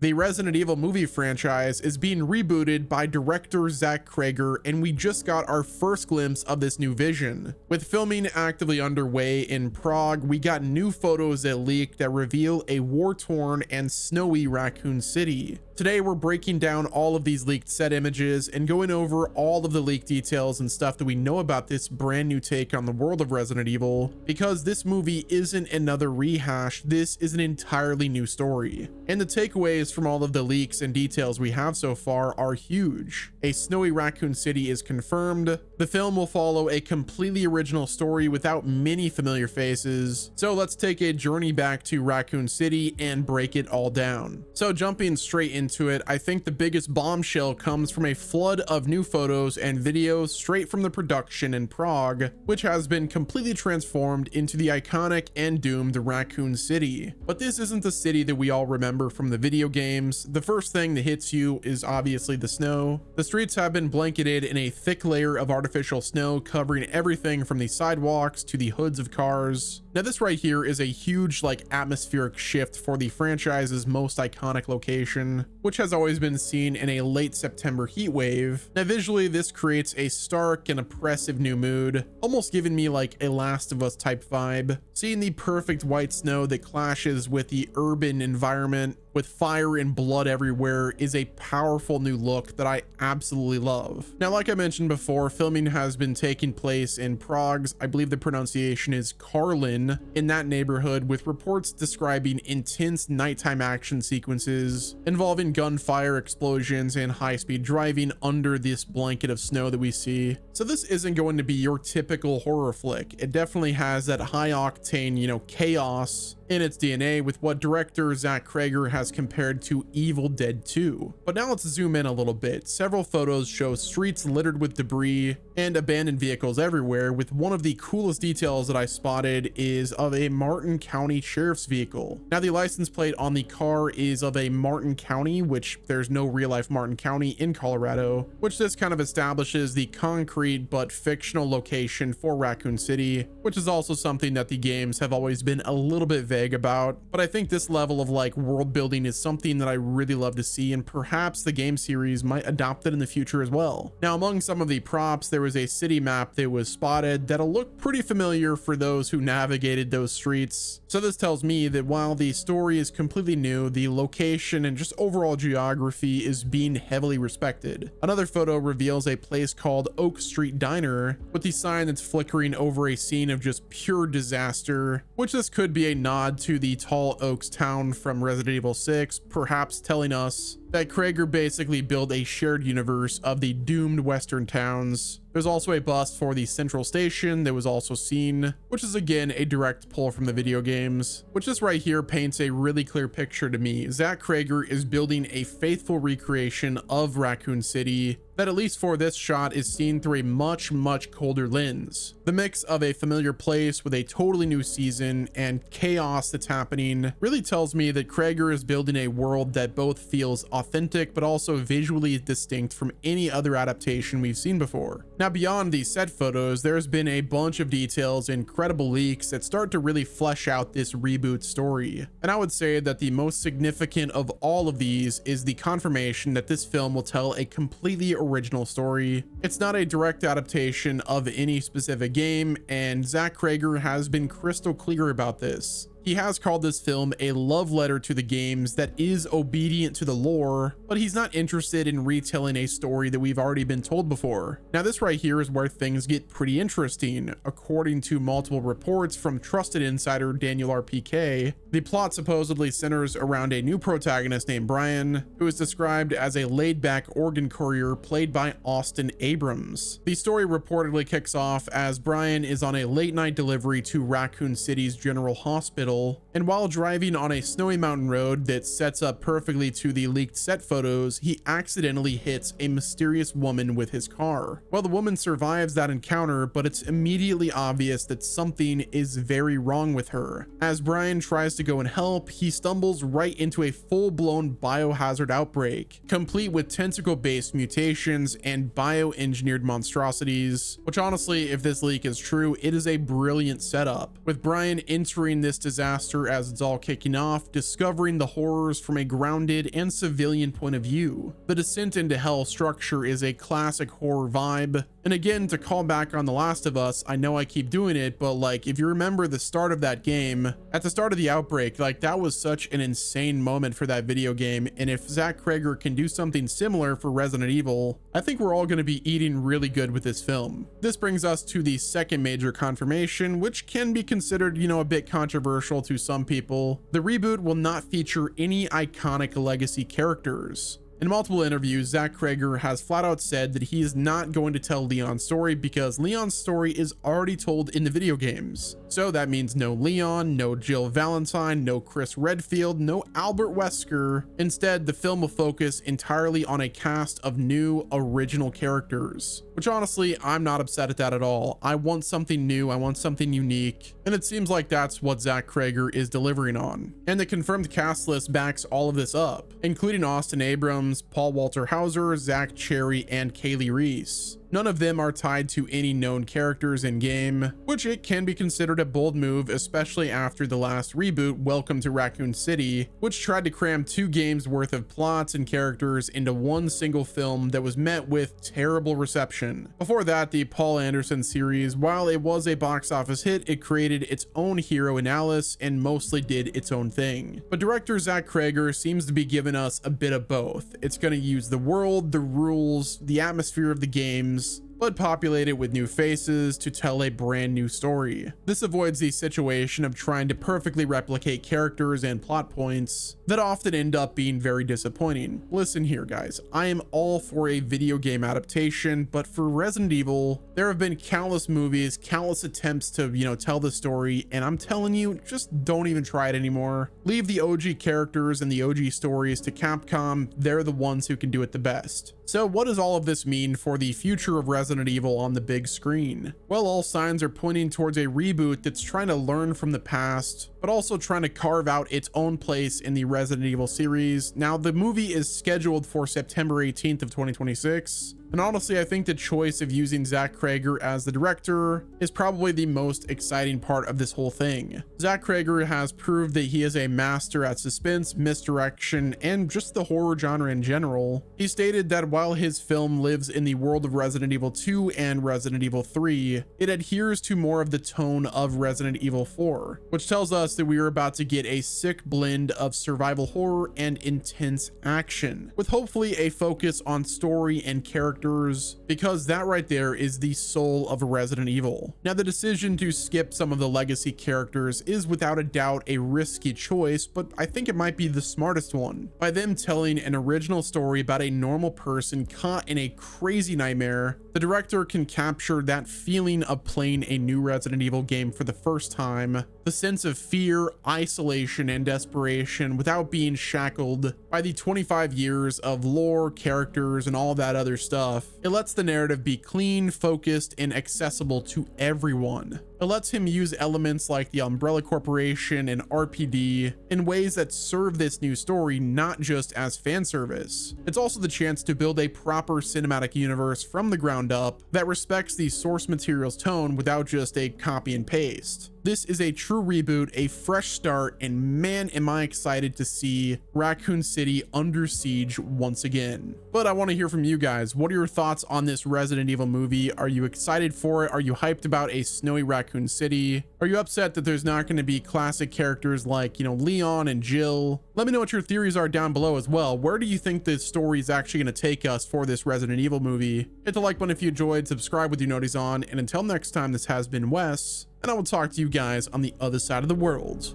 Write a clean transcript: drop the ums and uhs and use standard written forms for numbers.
The Resident Evil movie franchise is being rebooted by director Zach Cregger, and we just got our first glimpse of this new vision. With filming actively underway in Prague, we got new photos that leaked that reveal a war-torn and snowy Raccoon City. Today, we're breaking down all of these leaked set images and going over all of the leaked details and stuff that we know about this brand new take on the world of Resident Evil, because this movie isn't another rehash, this is an entirely new story. And the takeaways from all of the leaks and details we have so far are huge. A snowy Raccoon City is confirmed. The film will follow a completely original story without many familiar faces. So let's take a journey back to Raccoon City and break it all down. So jumping straight into it, I think the biggest bombshell comes from a flood of new photos and videos straight from the production in Prague, which has been completely transformed into the iconic and doomed Raccoon City. But this isn't the city that we all remember from the video games. The first thing that hits you is obviously the snow. The streets have been blanketed in a thick layer of artificial snow covering everything from the sidewalks to the hoods of cars. Now this right here is a huge atmospheric shift for the franchise's most iconic location, which has always been seen in a late September heat wave. Now visually this creates a stark and oppressive new mood, almost giving me like a Last of Us type vibe. Seeing the perfect white snow that clashes with the urban environment with fire and blood everywhere is a powerful new look that I absolutely love. Now, like I mentioned before, filming has been taking place in Prague's, I believe the pronunciation is Karlin, in that neighborhood, with reports describing intense nighttime action sequences involving gunfire, explosions, and high-speed driving under this blanket of snow that we see. So this isn't going to be your typical horror flick. It definitely has that high-octane, chaos in its DNA, with what director Zach Cregger has compared to Evil Dead 2. But now let's zoom in a little bit. Several photos show streets littered with debris and abandoned vehicles everywhere, with one of the coolest details that I spotted is of a Martin County Sheriff's vehicle. Now the license plate on the car is of a Martin County, which there's no real life Martin County in Colorado, which this kind of establishes the concrete but fictional location for Raccoon City, which is also something that the games have always been a little bit vague about. But I think this level of world building is something that I really love to see, and perhaps the game series might adopt it in the future as well. Now, among some of the props, there was a city map that was spotted that'll look pretty familiar for those who navigated those streets. So this tells me that while the story is completely new, the location and just overall geography is being heavily respected. Another photo reveals a place called Oak Street Diner, with the sign that's flickering over a scene of just pure disaster, which this could be a nod to the Tall Oaks town from Resident Evil 6, perhaps telling us that Cregger basically built a shared universe of the doomed western towns. There's also a bust for the central station that was also seen, which is again a direct pull from the video games, which this right here paints a really clear picture to me. Zach Cregger is building a faithful recreation of Raccoon City that, at least for this shot, is seen through a much colder lens. The mix of a familiar place with a totally new season and chaos that's happening really tells me that Cregger is building a world that both feels authentic but also visually distinct from any other adaptation we've seen before. Now, beyond these set photos, there's been a bunch of details and credible leaks that start to really flesh out this reboot story. And I would say that the most significant of all of these is the confirmation that this film will tell a completely original story. It's not a direct adaptation of any specific game, and Zach Cregger has been crystal clear about this. He has called this film a love letter to the games that is obedient to the lore, but he's not interested in retelling a story that we've already been told before. Now, this right here is where things get pretty interesting. According to multiple reports from trusted insider Daniel RPK, the plot supposedly centers around a new protagonist named Brian, who is described as a laid-back organ courier played by Austin Abrams. The story reportedly kicks off as Brian is on a late-night delivery to Raccoon City's General Hospital, and while driving on a snowy mountain road that sets up perfectly to the leaked set photos, he accidentally hits a mysterious woman with his car. Well, the woman survives that encounter, but it's immediately obvious that something is very wrong with her. As Brian tries to go and help, he stumbles right into a full-blown biohazard outbreak, complete with tentacle-based mutations and bioengineered monstrosities, which honestly, if this leak is true, it is a brilliant setup, with Brian entering this disaster character as it's all kicking off, discovering the horrors from a grounded and civilian point of view. The descent into hell structure is a classic horror vibe. And again, to call back on The Last of Us, I know I keep doing it, but like, if you remember the start of that game, at the start of the outbreak, like that was such an insane moment for that video game. And if Zach Cregger can do something similar for Resident Evil, I think we're all going to be eating really good with this film. This brings us to the second major confirmation, which can be considered, you know, a bit controversial to some people. The reboot will not feature any iconic legacy characters. In multiple interviews, Zach Cregger has flat out said that he is not going to tell Leon's story because Leon's story is already told in the video games. So that means no Leon, no Jill Valentine, no Chris Redfield, no Albert Wesker. Instead, the film will focus entirely on a cast of new original characters, which honestly, I'm not upset at that at all. I want something new, I want something unique, and it seems like that's what Zach Cregger is delivering on. And the confirmed cast list backs all of this up, including Austin Abrams, Paul Walter Hauser, Zach Cherry, and Kaylee Reese. None of them are tied to any known characters in game, which it can be considered a bold move, especially after the last reboot, Welcome to Raccoon City, which tried to cram 2 games worth of plots and characters into one single film that was met with terrible reception. Before that, the Paul Anderson series, while it was a box office hit, it created its own hero in Alice and mostly did its own thing. But director Zach Cregger seems to be giving us a bit of both. It's going to use the world, the rules, the atmosphere of the games, but populate it with new faces to tell a brand new story. This avoids the situation of trying to perfectly replicate characters and plot points that often end up being very disappointing. Listen here, guys, I am all for a video game adaptation, but for Resident Evil, there have been countless movies, countless attempts to, you know, tell the story, and I'm telling you, just don't even try it anymore. Leave the OG characters and the OG stories to Capcom. They're the ones who can do it the best. So what does all of this mean for the future of Resident Evil on the big screen? Well, all signs are pointing towards a reboot that's trying to learn from the past, but also trying to carve out its own place in the Resident Evil series. Now, the movie is scheduled for September 18th of 2026. And honestly, I think the choice of using Zach Cregger as the director is probably the most exciting part of this whole thing. Zach Cregger has proved that he is a master at suspense, misdirection, and just the horror genre in general. He stated that while his film lives in the world of Resident Evil 2 and Resident Evil 3, it adheres to more of the tone of Resident Evil 4, which tells us that we are about to get a sick blend of survival horror and intense action, with hopefully a focus on story and character, because that right there is the soul of Resident Evil. Now, the decision to skip some of the legacy characters is without a doubt a risky choice, but I think it might be the smartest one. By them telling an original story about a normal person caught in a crazy nightmare, the director can capture that feeling of playing a new Resident Evil game for the first time, the sense of fear, isolation, and desperation without being shackled by the 25 years of lore, characters, and all that other stuff. It lets the narrative be clean, focused, and accessible to everyone. It lets him use elements like the Umbrella Corporation and RPD in ways that serve this new story, not just as fan service. It's also the chance to build a proper cinematic universe from the ground up that respects the source material's tone without just a copy and paste. This is a true reboot, a fresh start, and man, am I excited to see Raccoon City under siege once again. But I want to hear from you guys. What are your thoughts on this Resident Evil movie? Are you excited for it? Are you hyped about a snowy Raccoon City? Are you upset that there's not going to be classic characters like, you know, Leon and Jill? Let me know what your theories are down below as well. Where do you think this story is actually going to take us for this Resident Evil movie? Hit the like button if you enjoyed, subscribe with your noties on, and until next time, this has been Wes, and I will talk to you guys on the other side of the world.